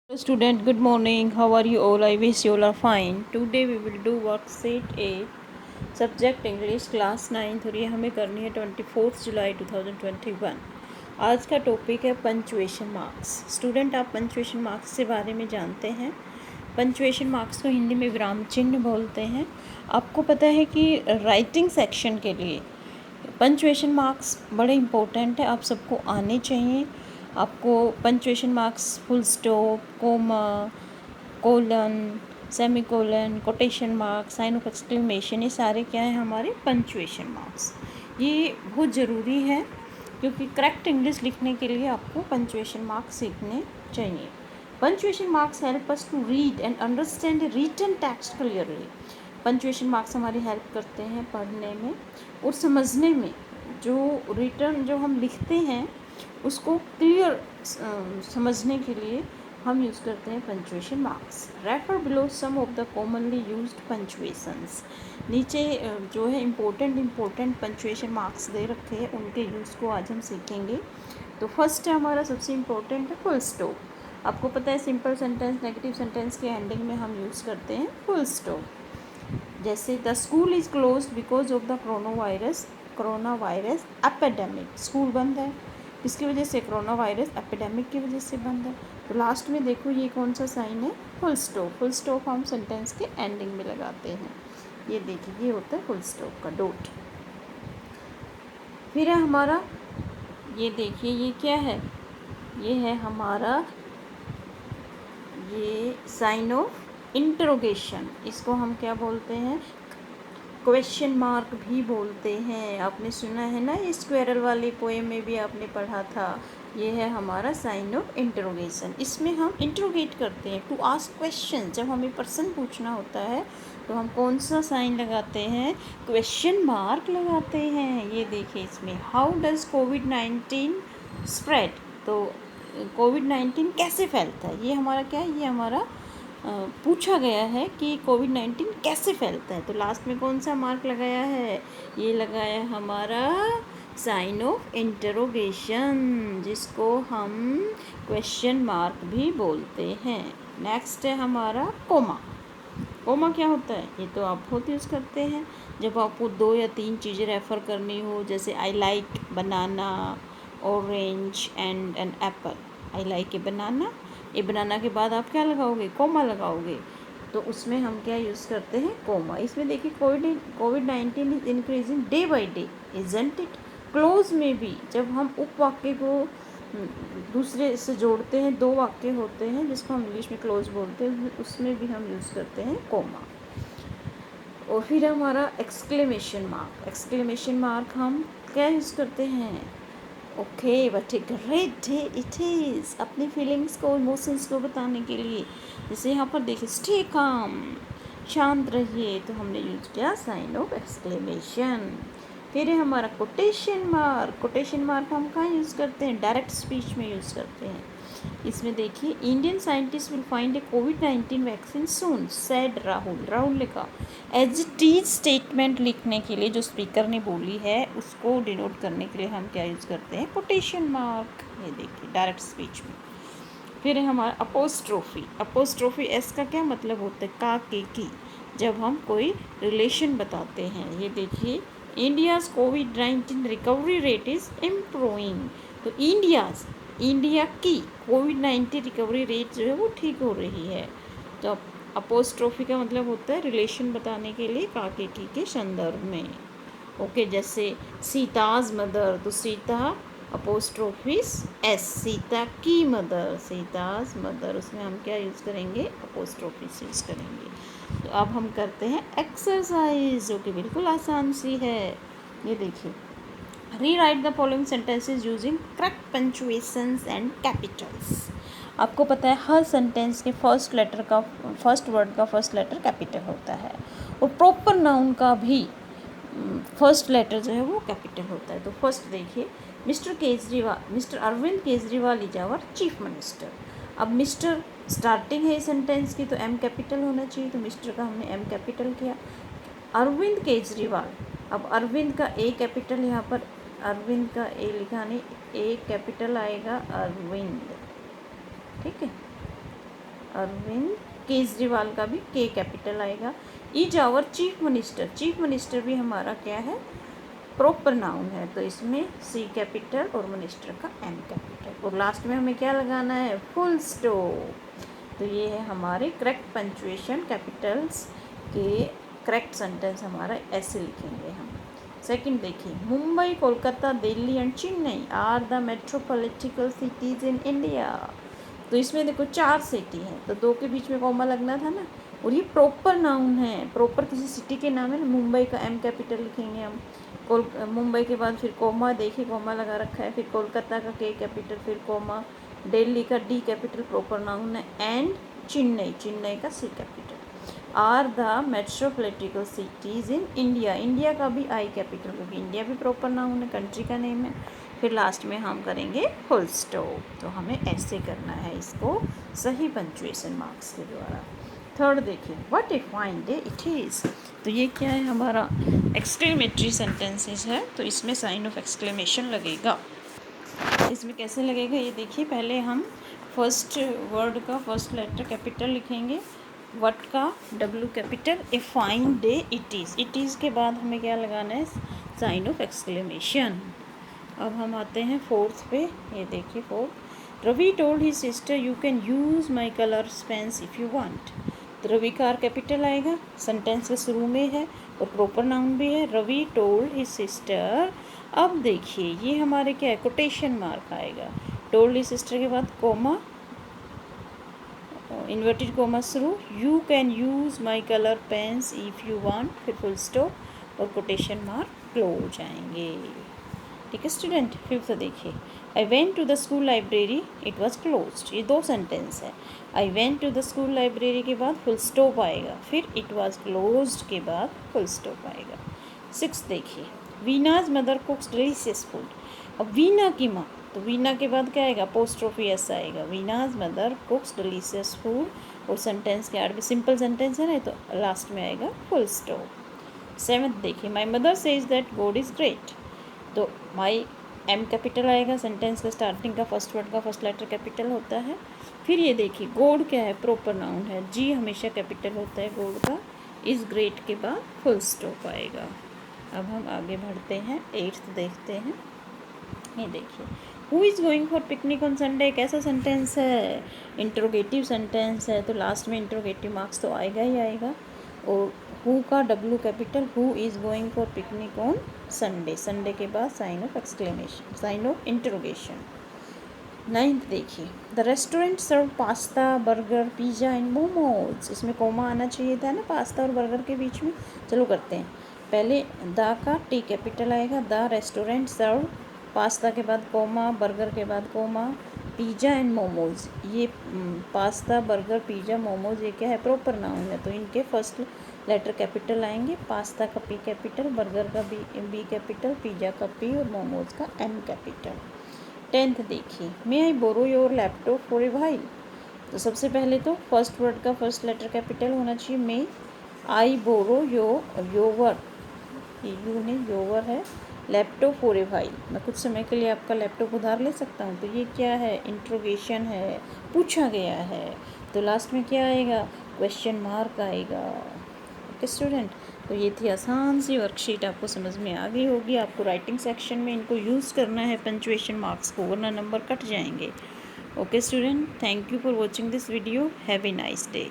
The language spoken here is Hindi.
Hello student, good morning. How are you all? I wish you all are fine. Today we will do worksheet 8 subject English class 9 और ये हमें करनी है 24 जुलाई 2021। आज का टॉपिक है पंचुएशन मार्क्स। स्टूडेंट, आप पंचुएशन मार्क्स के बारे में जानते हैं? पंचुएशन मार्क्स को हिंदी में विराम चिन्ह बोलते हैं। आपको पता है कि राइटिंग सेक्शन के लिए पंचुएशन मार्क्स बड़े इम्पोर्टेंट है, आप सबको आने चाहिए। आपको punctuation marks full stop, comma, colon, semicolon, quotation marks, sign of exclamation, ये सारे क्या हैं? हमारे पंचुएशन मार्क्स। ये बहुत ज़रूरी है क्योंकि करेक्ट इंग्लिश लिखने के लिए आपको पंचुएशन मार्क्स सीखने चाहिए। Punctuation marks help us to read and understand written text clearly. Punctuation marks हमारी हेल्प करते हैं पढ़ने में और समझने में। जो हम लिखते हैं उसको क्लियर समझने के लिए हम यूज़ करते हैं punctuation marks. Refer below some of the commonly used punctuations. नीचे जो है इम्पोर्टेंट पंचुएशन मार्क्स दे रखे हैं, उनके यूज़ को आज हम सीखेंगे। तो फर्स्ट है हमारा सबसे इम्पोर्टेंट है फुल स्टॉप। आपको पता है सिंपल सेंटेंस, नेगेटिव सेंटेंस के एंडिंग में हम यूज़ करते हैं फुल स्टॉप। जैसे the school is closed because of the corona virus epidemic. School बंद है, किसकी वजह से? कोरोना वायरस एपिडेमिक की वजह से बंद है। तो लास्ट में देखो ये कौन सा साइन है? Full stop. फुल स्टॉप हम सेंटेंस के एंडिंग में लगाते हैं। ये देखिए, ये होता है फुल स्टॉप का डॉट। फिर है हमारा, ये देखिए ये क्या है? ये है हमारा ये साइन ऑफ इंटरोगेशन। इसको हम क्या बोलते हैं? क्वेश्चन मार्क भी बोलते हैं। आपने सुना है ना, ये स्क्वेरल वाली पोएम में भी आपने पढ़ा था। ये है हमारा साइन ऑफ इंटरोगेशन। इसमें हम इंटरोगेट करते हैं, टू आस्क क्वेश्चन। जब हमें प्रश्न पूछना होता है तो हम कौन सा साइन लगाते हैं? क्वेश्चन मार्क लगाते हैं। ये देखिए इसमें, हाउ डज कोविड-19 स्प्रेड। तो कोविड-19 कैसे फैलता है? ये हमारा क्या है? ये हमारा पूछा गया है कि कोविड-19 कैसे फैलता है। तो लास्ट में कौन सा मार्क लगाया है? ये लगाया हमारा साइन ऑफ इंटरोगेशन, जिसको हम क्वेश्चन मार्क भी बोलते हैं। नेक्स्ट है हमारा कोमा। कोमा क्या होता है? ये तो आप बहुत यूज़ करते हैं जब आपको 2 या 3 चीज़ें रेफ़र करनी हो। जैसे I like banana, orange and an apple. I like a banana. ये बनाना के बाद आप क्या लगाओगे? कोमा लगाओगे। तो उसमें हम क्या यूज़ करते हैं? कोमा। इसमें देखिए, कोविड-19 is increasing day by day, isn't it. Close में भी जब हम उपवाक्य को दूसरे से जोड़ते हैं, 2 वाक्य होते हैं जिसको हम इंग्लिश में क्लोज बोलते हैं, उसमें भी हम यूज़ करते हैं कोमा। और फिर हमारा एक्सक्लेमेशन मार्क। एक्सक्लेमेशन मार्क हम क्या यूज़ करते हैं? Okay, what a great day it is. अपनी फीलिंग्स को, इमोशंस को बताने के लिए। जैसे यहाँ पर देखिए, स्टे काम, शांत रहिए, तो हमने यूज किया साइन ऑफ एक्सक्लेमेशन। फिर है हमारा कोटेशन मार्क। कोटेशन मार्क हम कहाँ यूज़ करते हैं? डायरेक्ट स्पीच में यूज़ करते हैं। इसमें देखिए, Indian scientist will find A covid vaccine soon, said Rahul. Rahul ने कहा। एज इट इज स्टेटमेंट लिखने के लिए जो स्पीकर ने बोली है उसको डिनोट करने के लिए हम क्या यूज़ करते हैं? Quotation mark. ये देखिए डायरेक्ट स्पीच में। फिर है हमारा अपोस्ट्रोफी। अपोस्ट्रोफी एस का क्या मतलब होता है? का, के, की। जब हम कोई रिलेशन बताते हैं। ये देखिए, India's covid recovery rate is improving. तो इंडिया की कोविड-19 रिकवरी रेट जो है वो ठीक हो रही है। तो अपोस्ट्रोफी का मतलब होता है रिलेशन बताने के लिए का, के संदर्भ में। ओके, जैसे सीताज मदर, तो सीता अपोस्ट्रोफिस एस, सीता की मदर, सीताज मदर, उसमें हम क्या यूज़ करेंगे? अपोस्ट्रोफिस यूज़ करेंगे। तो अब हम करते हैं एक्सरसाइज, जो कि बिल्कुल आसान सी है। ये देखिए, rewrite the following sentences using correct punctuations and capitals. आपको पता है हर सेंटेंस के फर्स्ट वर्ड का फर्स्ट लेटर कैपिटल होता है, और प्रॉपर नाउन का भी फर्स्ट लेटर जो है वो कैपिटल होता है। तो फर्स्ट देखिए, mister Arvind Kejriwal is our chief minister. अब मिस्टर स्टार्टिंग है सेंटेंस की, तो एम कैपिटल होना चाहिए, तो मिस्टर का हमने एम कैपिटल किया। अरविंद केजरीवाल, अब अरविंद का ए कैपिटल, यहाँ पर अरविंद का ए लिखा नहीं, ए कैपिटल आएगा अरविंद, ठीक है। अरविंद केजरीवाल का भी के कैपिटल आएगा। Is our chief minister, chief minister भी हमारा क्या है, प्रॉपर नाउन है, तो इसमें सी कैपिटल और मिनिस्टर का एम कैपिटल, और लास्ट में हमें क्या लगाना है, फुल स्टॉप। तो ये है हमारे करेक्ट पंचुएशन, कैपिटल्स के करेक्ट सेंटेंस हमारा ऐसे लिखेंगे हम। सेकंड देखिए, Mumbai, Kolkata, Delhi and Chennai are the metropolitical cities in India. तो इसमें देखो 4 सिटी है, तो 2 के बीच में कॉमा लगना था ना, और ये प्रॉपर नाउन है, प्रॉपर किसी सिटी के नाम है ना। मुंबई का एम कैपिटल लिखेंगे हम, मुंबई के बाद फिर कॉमा, देखिए कॉमा लगा रखा है, फिर कोलकाता का के कैपिटल, फिर कॉमा, दिल्ली का डी कैपिटल प्रॉपर नाउन है, एंड चेन्नई, चेन्नई का C capital are the metropolitical cities in India. India का भी आई कैपिटल, क्योंकि इंडिया भी प्रॉपर नाउन है, कंट्री का नेम है। फिर लास्ट में हम करेंगे फुल स्टॉप। तो हमें ऐसे करना है इसको सही पंचुएशन मार्क्स के द्वारा। थर्ड देखिए, what a fine day it is. तो ये क्या है, हमारा एक्सक्लेमेटरी सेंटेंसेस है, तो इसमें साइन ऑफ एक्सक्लेमेशन लगेगा। इसमें कैसे लगेगा ये देखिए, पहले हम फर्स्ट वर्ड का फर्स्ट लेटर कैपिटल लिखेंगे, वट का W capital, a fine day it is, it is के बाद हमें क्या लगाना है, साइन ऑफ एक्सक्लेमेशन। अब हम आते हैं फोर्थ पे, ये देखिए fourth, Ravi told his sister you can use my colours pens if you want. तो रवि का आर कैपिटल आएगा, सेंटेंस के शुरू में है और प्रॉपर नाउन भी है, रवि टोल्ड हिज सिस्टर। अब देखिए ये हमारे क्या है, कोटेशन मार्क आएगा, टोल्ड हिज सिस्टर के बाद कोमा, इन्वर्टेड कोमा शुरू, you can use my colour pens if you want, फिर फुल स्टॉप और कोटेशन मार्क क्लोज आएंगे। ठीक है स्टूडेंट। फिफ्थ देखिए, I went to the school library it was closed, ये 2 सेंटेंस है। I went to the school library के बाद फुल स्टॉप आएगा, फिर इट वॉज क्लोज्ड के बाद फुल स्टॉप आएगा। 6 देखिए, वीनाज मदर कुक्स डिलीशियस फूड। अब वीना की माँ, तो वीना के बाद क्या आएगा, अपोस्ट्रोफी एस आएगा, वीनाज मदर कुक्स डिलीशियस फूड, और सेंटेंस के आगे सिंपल सेंटेंस है ना, तो लास्ट में आएगा फुल स्टॉप। 7th देखिए, my mother says that God is great. तो माई एम कैपिटल आएगा, सेंटेंस का स्टार्टिंग का फर्स्ट वर्ड का फर्स्ट लेटर कैपिटल होता है। फिर ये देखिए, गॉड क्या है, प्रॉपर नाउन है, जी हमेशा कैपिटल होता है गॉड का, इज़ ग्रेट के बाद फुल स्टॉप आएगा। अब हम आगे बढ़ते हैं, 8th देखते हैं। ये देखिए, who is going for picnic on Sunday, कैसा सेंटेंस है, इंट्रोगेटिव सेंटेंस है, तो लास्ट में इंट्रोगेटिव मार्क्स तो आएगा ही आएगा। और हु का W capital, who is going for picnic on Sunday, Sunday के बाद sign of exclamation, sign of interrogation. 9th देखिए, the restaurant serve pasta burger pizza and momos, इसमें कोमा आना चाहिए था ना पास्ता और बर्गर के बीच में। चलो करते हैं, पहले द का टी कैपिटल आएगा, द रेस्टोरेंट सर्व, पास्ता के बाद कोमा, बर्गर के बाद कोमा, पिज़्ज़ा एंड मोमोज, ये पास्ता बर्गर पिज़्ज़ा मोमोज ये क्या है, प्रॉपर नाउन है, तो इनके फर्स्ट लेटर कैपिटल आएंगे, पास्ता का पी कैपिटल, बर्गर का बी कैपिटल, पिज़्ज़ा का पी और मोमोज का एम कैपिटल। 10th देखिए, may I borrow your laptop for a while. तो सबसे पहले तो फर्स्ट वर्ड का फर्स्ट लेटर कैपिटल होना चाहिए, मे आई बोरो योवर, यू ने योवर है, लैपटॉप फॉर ए व्हाइल, मैं कुछ समय के लिए आपका लैपटॉप उधार ले सकता हूँ। तो ये क्या है, इंट्रोगेशन है, पूछा गया है, तो लास्ट में क्या आएगा, क्वेश्चन मार्क आएगा। ओके स्टूडेंट, तो ये थी आसान सी वर्कशीट, आपको समझ में आ गई होगी। आपको राइटिंग सेक्शन में इनको यूज़ करना है पंचुएशन मार्क्स को, वरना नंबर कट जाएंगे। Okay student, thank you for watching this video, have a nice day.